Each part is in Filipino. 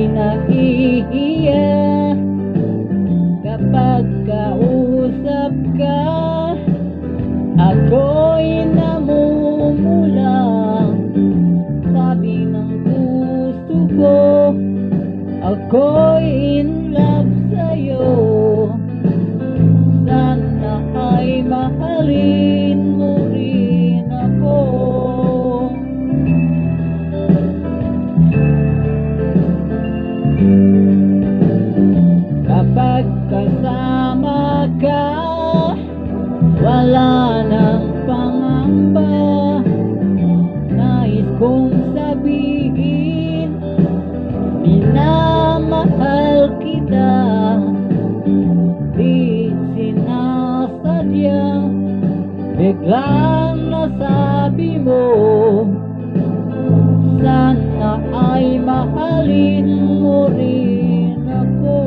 nahihiya kapag kausap ka. Ako'y namumula, sabi ng puso ko. Ako'y in love sa'yo. Sana ay mahalin mo rin ako. Kapag kasama ka, wala nang pangamba. Nais kong sabihin, minamahal kita. Di sinasadya, biglang nasabi mo. Sana ay mahalin mo rin ako.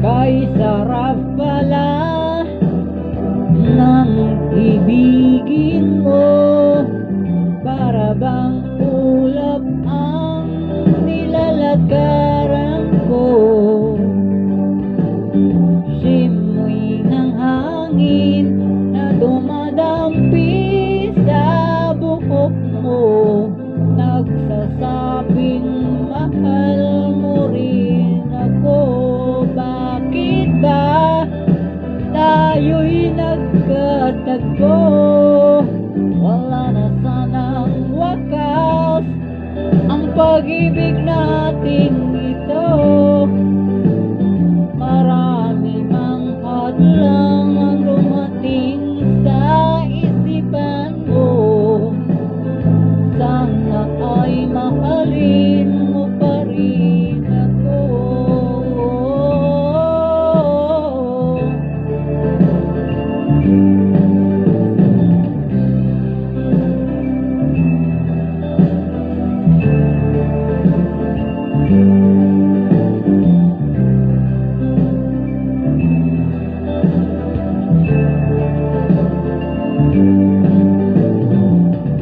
Kay sarap pala ng ibigin mo. Para bang ulap ang nilalagaran ko. Simoy ng hangin na dumadampi sa buhok mo. Nagsasabing mahal mo rin ako. Bakit ba tayo'y nagkatagpo? Wala na sanang wakas ang pag-ibig nating ito. Marami mang hadlang ang dumating sa isipan mo. Sana ay mahalin mo pa rin ako.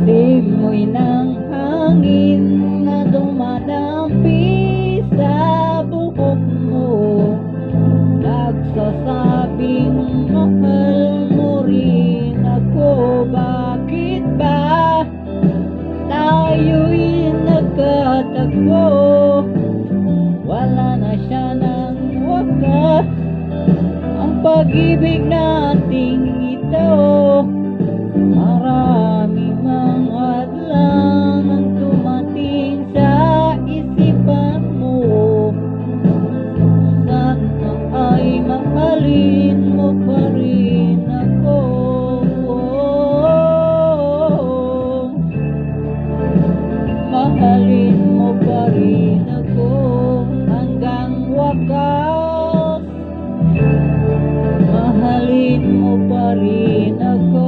Simoy ng hangin na dumadampi sa buhok mo. Nagsasabing mahal mo rin ako. Bakit ba tayo'y nagkatagpo? Wala na siya ng wakas ang pag-ibig nating ito. Marami mang hadlang ang dumating sa isipan mo. Sana ay mahalin mo pa rin ako. Mahalin mo pa rin ako hanggang wakas. Mahalin mo pa rin ako.